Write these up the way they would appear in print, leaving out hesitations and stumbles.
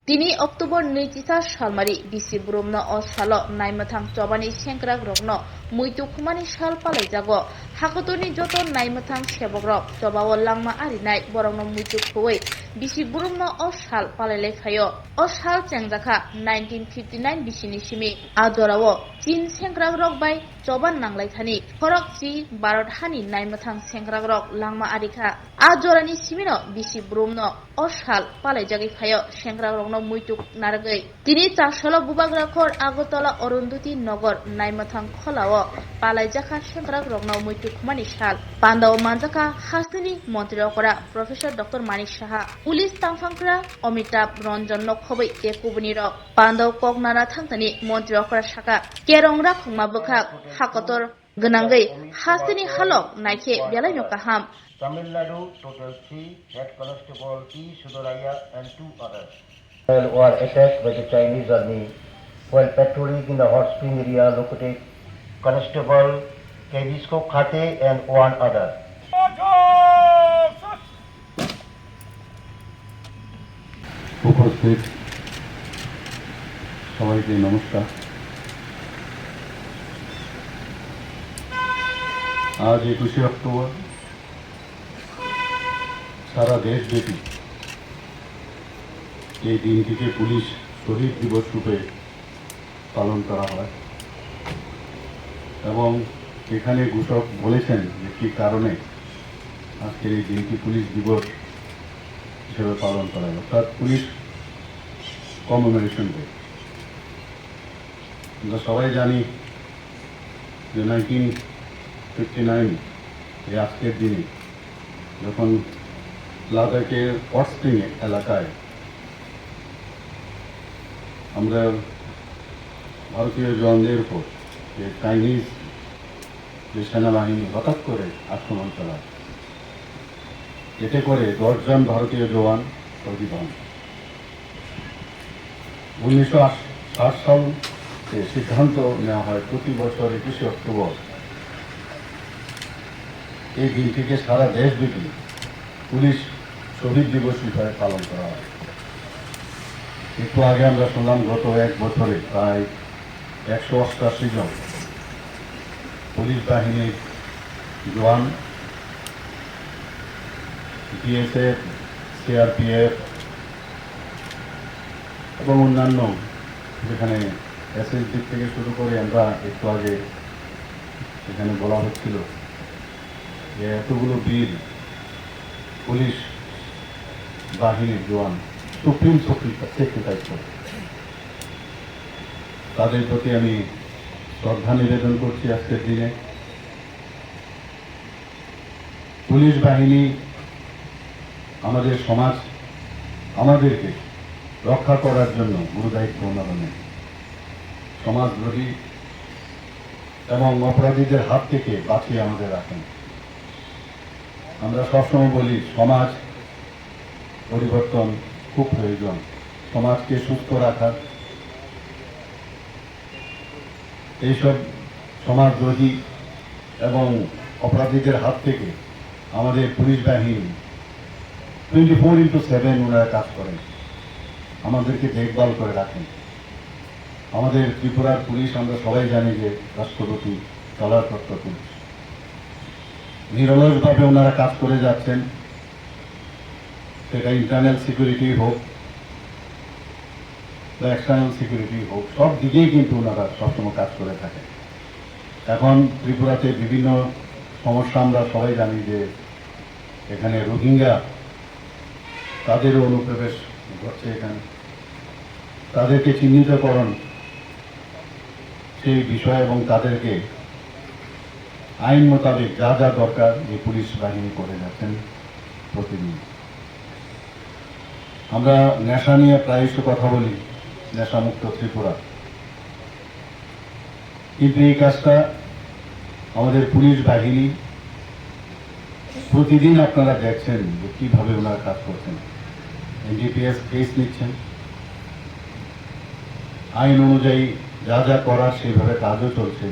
Tini Oktober 20 salmari bisi burumno o salo Naimwthang Chobani Sengkrak rokno Muitu Khaimani sal Palaijago hakotoni joto Naimwthang sebogrok Chobao langma arinai borokno Muitu khoi bisi burumno o sal palailai phaio o sal Sengkrakha 1959 bisini simi ajorao Chin Sengkrak rok bai Choban Palaijathani khorok chi Bharat hani Naimwthang Sengkrak rok langma arikha ajorani simino bisi burumno o sal palaijagi phaio Sengkrak rokno Muitu nargai tini chasolo bubagrakhor Agotala Arundhati Nagar Naimwthang kholao Palaijathani Sengkrak rokno Muitu Khaimani sal Pandao Manjakkha Hasni Mantri okora Professor Dr. Manik Saha Police Tangfangkra Amitabh Ranjan Nokhobai Tekubuni rok Pandao Koknara Thangtani Mantri okora Saka Kerongra Khongma Bukhak Hakotor Ganangai Hasni Halok Naike Belai no Kaham Tamil Nadu, total 3, Head Constable T. Sudoraya and 2 others. Were attacked by the Chinese army while patrolling in the hot spring area located Constable Kevisko Khate and 1 other. উপস্থিত সবাইকে নমস্কার। আজ 21 October সারা দেশব্যাপী এই দিনটিকে police শহীদ দিবস রূপে পালন করা হয় এবং এখানে ঘোষক বলেছেন যে কী কারণে আজকের এই দিনটি পুলিশ দিবস হিসেবে পালন করা হয়, অর্থাৎ পুলিশ কমেমোরেশন ডে। আমরা সবাই জানি যে 1959 এই আজকের দিনে যখন লাদাখের অস্ট্রিং এলাকায় আমরা ভারতীয় জওয়ানদের উপর যে চাইনিজ যে সেনাবাহিনী হঠাৎ করে আক্রমণ চালায়, এতে করে 10 জন ভারতীয় জওয়ান শহীদ হন। 1960 সালে সিদ্ধান্ত নেওয়া হয় প্রতি বছর 21 অক্টোবর এই দিনটিকে সারা দেশব্যাপী পুলিশ শহীদ দিবস হিসেবে পালন করা হয়। একটু আগে আমরা শুনলাম গত 1 বছরে প্রায় 188 জন পুলিশ বাহিনীর জওয়ান, বিএসএফ, সিআরপিএফ এবং অন্যান্য যেখানে এসএসবি থেকে শুরু করে আমরা একটু আগে এখানে বলা হচ্ছিল যে এতগুলো বীর পুলিশ বাহিনীর জওয়ান সুপ্রিম সেক্রেটারি করে, তাদের প্রতি আমি শ্রদ্ধা নিবেদন করছি। আজকের দিনে পুলিশ বাহিনী আমাদের সমাজ আমাদেরকে রক্ষা করার জন্য গুরু দায়িত্ব ওনারা নেন। সমাজদ্রোহী এবং অপরাধীদের হাত থেকে বাঁচিয়ে আমাদের রাখেন। আমরা সবসময় বলি সমাজ পরিবর্তন খুব প্রয়োজন, সমাজকে সুস্থ রাখার। এইসব সমাজদ্রোহী এবং অপরাধীদের হাত থেকে আমাদের পুলিশ বাহিনী 24/7 ওনারা কাজ করেন, আমাদেরকে দেখভাল করে রাখেন। আমাদের ত্রিপুরার পুলিশ আমরা সবাই জানি যে রাষ্ট্রপতি তলারপ্রাপ্ত পুলিশ, নিরলসভাবে ওনারা কাজ করে যাচ্ছেন। সেটা ইন্টারনাল সিকিউরিটি হোক বা এক্সটার্নাল সিকিউরিটি হোক, সব দিকেই কিন্তু ওনারা সবসময় কাজ করে থাকেন। এখন ত্রিপুরাতে বিভিন্ন সমস্যা আমরা সবাই জানি যে এখানে রোহিঙ্গা তাদেরও অনুপ্রবেশ ঘটছে, এখানে তাদেরকে চিহ্নিতকরণ সেই বিষয় এবং তাদেরকে আইন মোতাবেক যা যা দরকার এই পুলিশ বাহিনী করে যাচ্ছেন প্রতিদিন। আমরা নেশা নিয়ে প্রায়শই কথা বলি, নেশামুক্ত ত্রিপুরা, কিন্তু এই কাজটা আমাদের পুলিশ বাহিনী প্রতিদিন আপনারা দেখছেন যে কীভাবে ওনারা কাজ করছেন। এনডিপিএস কেস নিচ্ছেন, আইন অনুযায়ী যা যা করার সেইভাবে কাজও চলছে।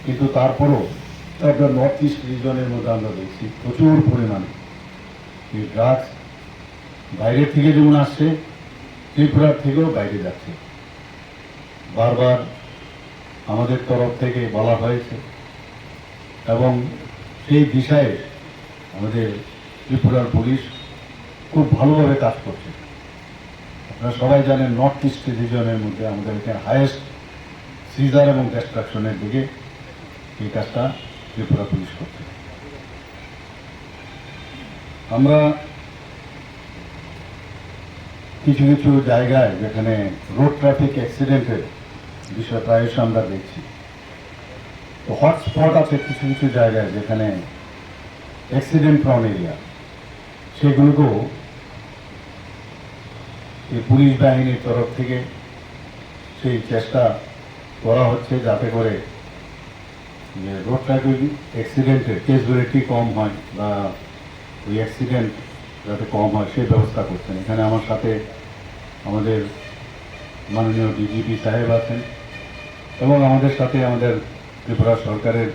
কিন্তু তারপরও আমরা নর্থ ইস্ট রিজনের মধ্যে আমরা দেখছি প্রচুর পরিমাণে এই ড্রাগস বাইরের থেকে যেমন আসছে ত্রিপুরার থেকেও বাইরে যাচ্ছে। বারবার আমাদের তরফ থেকে বলা হয়েছে এবং সেই দিশায় আমাদের ত্রিপুরার পুলিশ খুব ভালোভাবে কাজ করছে। আপনারা সবাই জানেন নর্থ ইস্ট রিজনের মধ্যে আমাদের এখানে হাইয়েস্ট সিজার এবং ডিস্ট্রাকশনের দিকে এই কাজটা ত্রিপুরা পুলিশ করছে। আমরা কিছু কিছু জায়গায় যেখানে রোড ট্রাফিক অ্যাক্সিডেন্টের বিষয় প্রায়শ আমরা দেখছি, তো হটস্পট আছে কিছু কিছু জায়গায় যেখানে অ্যাক্সিডেন্ট প্রন এরিয়া, সেগুলোকেও এই পুলিশ বাহিনীর তরফ থেকে সেই চেষ্টা করা হচ্ছে যাতে করে যে রোড ট্রাফিক অ্যাক্সিডেন্টের ক্যাজুয়ালিটি কম হয় বা ওই অ্যাক্সিডেন্ট যাতে কম হয় সেই ব্যবস্থা করছেন। এখানে আমার সাথে আমাদের মাননীয় ডিজিপি সাহেব আছেন এবং আমাদের সাথে আমাদের ত্রিপুরা সরকারের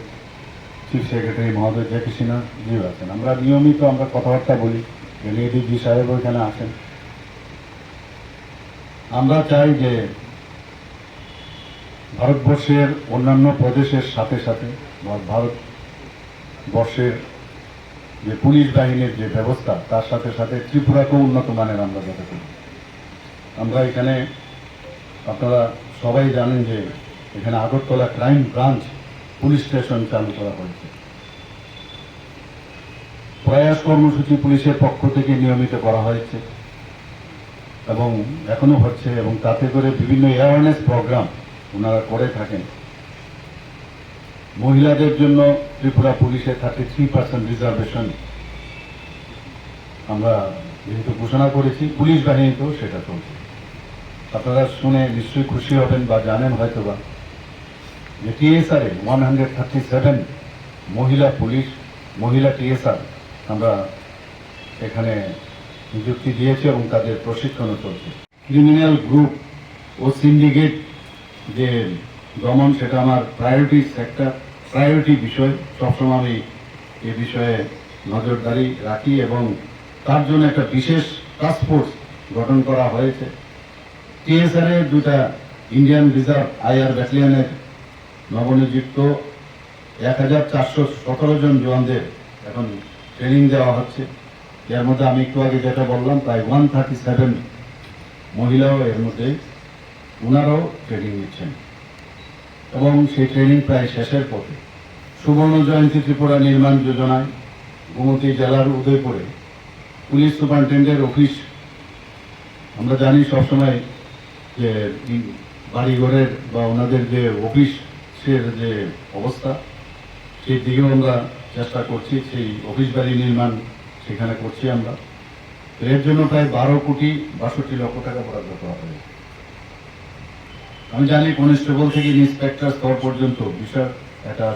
চিফ সেক্রেটারি মহোদয় জে কৃষ্ণজিও আছেন। আমরা নিয়মিত কথাবার্তা বলি, ডিজি সাহেব ওইখানে আসেন। আমরা চাই যে ভারতবর্ষের অন্যান্য প্রদেশের সাথে সাথে ভারতবর্ষের যে পুলিশ বাহিনীর যে ব্যবস্থা তার সাথে সাথে ত্রিপুরাকেও উন্নত মানের আমরা যাতে করি। আমরা এখানে আপনারা সবাই জানেন যে এখানে Agartala crime branch police station চালু করা হয়েছে। প্রয়াস কর্মসূচি পুলিশের পক্ষ থেকে নিয়মিত করা হয়েছে এবং এখনো হচ্ছে, এবং তাতে করে বিভিন্ন অ্যাওয়ারনেস প্রোগ্রাম ওনারা করে থাকেন। মহিলাদের জন্য ত্রিপুরা পুলিশে 33% রিজার্ভেশন আমরা যেহেতু ঘোষণা করেছি, পুলিশ বাহিনীতেও সেটা চলছে। আপনারা শুনে নিশ্চয়ই খুশি হবেন বা জানেন হয়তোবা যে টিএসআরে 137 মহিলা পুলিশ, মহিলা টিএসআর আমরা এখানে নিযুক্তি দিয়েছি এবং তাদের প্রশিক্ষণও চলছে। ক্রিমিনাল গ্রুপ ও সিন্ডিকেট যে দমন, সেটা আমার প্রায়োরিটি বিষয়। সবসময় আমি এ বিষয়ে নজরদারি রাখি এবং তার জন্য একটা বিশেষ টাস্কফোর্স গঠন করা হয়েছে। টিএসআরে 2টা ইন্ডিয়ান রিজার্ভ আইআর ব্যাটালিয়নের নবনিযুক্ত 1417 জন জওয়ানদের এখন ট্রেনিং দেওয়া হচ্ছে। এর মধ্যে আমি একটু আগে যেটা বললাম, প্রায় 137 মহিলাও এর মধ্যে, ওনারাও ট্রেনিং নিচ্ছেন এবং সেই ট্রেনিং প্রায় শেষের পথে। সুবর্ণ জয়ন্তী ত্রিপুরা নির্মাণ যোজনায় গোমতী জেলার উদয়পুরে পুলিশ সুপারিনটেন্ডেন্টের অফিস, আমরা জানি সবসময় যে বাড়িঘরের বা ওনাদের যে অফিসের যে অবস্থা, সেই দিকেও আমরা চেষ্টা করছি। সেই অফিস বাড়ি নির্মাণ সেখানে করছি আমরা। এর জন্য প্রায় 12,62,00,000 টাকা বরাদ্দ করা হয়েছে। আমি জানি কনস্টেবল থেকে ইন্সপেক্টর স্তর পর্যন্ত বিশাল একটা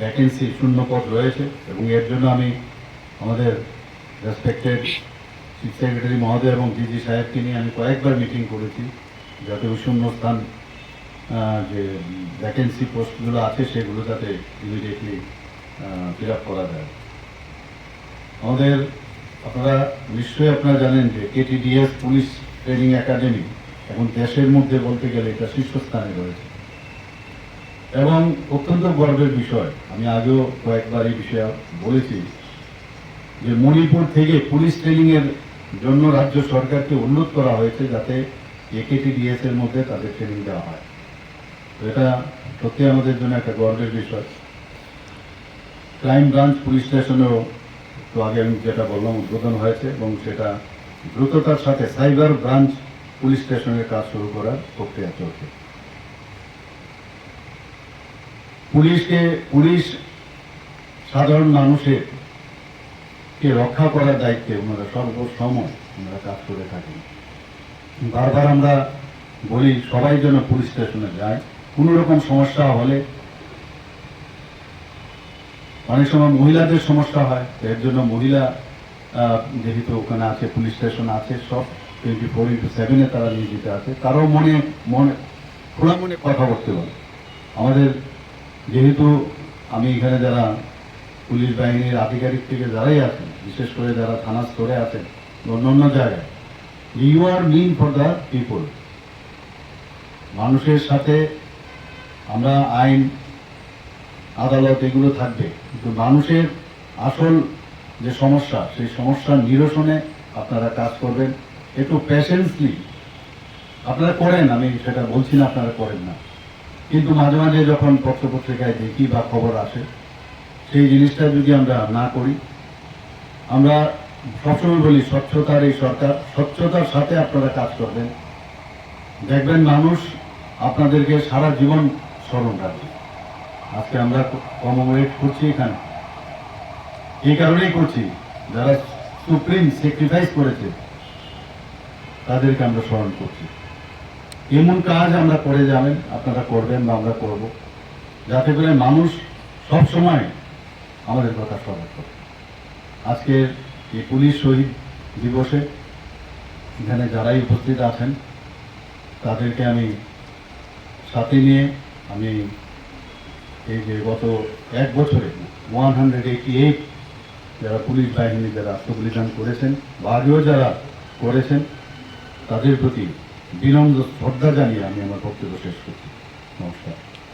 ভ্যাকেন্সি শূন্য পদ রয়েছে এবং এর জন্য আমি আমাদের রেসপেক্টেড চিফ সেক্রেটারি মহোদয় এবং ডিজি সাহেবকে নিয়ে আমি কয়েকবার মিটিং করেছি যাতে ওই শূন্যস্থান যে ভ্যাকেন্সি পোস্টগুলো আছে সেগুলো যাতে ইমিডিয়েটলি ফিল আপ করা যায়। আমাদের আপনারা জানেন যে কেটিডিএস পুলিশ ট্রেনিং একাডেমি এখন দেশের মধ্যে বলতে গেলে এটা শীর্ষস্থানে রয়েছে এবং অত্যন্ত গর্বের বিষয়। আমি আগেও কয়েকবার এই বিষয়ে বলেছি যে মণিপুর থেকে পুলিশ ট্রেনিং এর জন্য রাজ্য সরকারকে অনুরোধ করা হয়েছে যাতে কেটিডিএস এর মধ্যে তাদের ট্রেনিং দেওয়া হয়। তো এটা সত্যি আমাদের জন্য একটা গর্বের বিষয়। ক্রাইম ব্রাঞ্চ পুলিশ স্টেশনেও তো আগে আমি যেটা বললাম উদ্বোধন হয়েছে এবং সেটা দ্রুততার সাথে সাইবার ব্রাঞ্চ পুলিশ স্টেশনের কাজ শুরু করার প্রক্রিয়া চলছে। পুলিশ সাধারণ মানুষের কে রক্ষা করার দায়িত্বে ওনারা সর্বসময় ওনারা কাজ করে থাকেন। বারবার আমরা বলি সবাই যেন পুলিশ স্টেশনে যায়। কোনো রকম সমস্যা হলে, অনেক সময় মহিলাদের সমস্যা হয়, এর জন্য মহিলা যেহেতু ওখানে আছে, পুলিশ স্টেশন আছে, সব 24/7 তারা নিয়োজিত আছে। কারো খোলা মনে কথা বলতে পারে। আমাদের যেহেতু আমি এখানে যারা পুলিশ বাহিনীর আধিকারিক থেকে যারাই আছেন, বিশেষ করে যারা থানা স্তরে আছেন অন্যান্য জায়গায়, you are mean for the people. মানুষের সাথে আমরা আইন আদালত এগুলো থাকবে, কিন্তু মানুষের আসল যে সমস্যা সেই সমস্যার নিরসনে আপনারা কাজ করবেন। একটু প্যাশেন্সলি আপনারা করেন, আমি সেটা বলছি না আপনারা করেন না, কিন্তু মাঝে মাঝে যখন পত্রপত্রিকায় দেখি বা খবর আসে, সেই জিনিসটা যদি আমরা না করি, আমরা সবসময় বলি স্বচ্ছতার এই সরকার, স্বচ্ছতার সাথে আপনারা কাজ করবেন, দেখবেন মানুষ আপনাদেরকে সারা জীবন স্মরণ রাখবে। আজকে আমরা কমেমোরেট করছি এখানে, এই কারণেই করছি যারা সুপ্রিম স্যাক্রিফাইস করেছে তাদেরকে আমরা স্মরণ করছি। এমন কাজ আমরা করে যাবেন, আপনারা করবেন বা আমরা করব, যাতে করে মানুষ সব সময় আমাদের কথা স্মরণ করে। আজকের এই পুলিশ শহীদ দিবসে এখানে যারাই উপস্থিত আছেন তাদেরকে আমি সাথে নিয়ে আমি এই যে গত এক বছরে 188 যারা পুলিশ বাহিনী যারা আত্মবলিদান করেছেন বা আগেও যারা করেছেন তাদের প্রতি বিনম্র শ্রদ্ধা জানিয়ে আমি আমার বক্তব্য শেষ করছি। নমস্কার।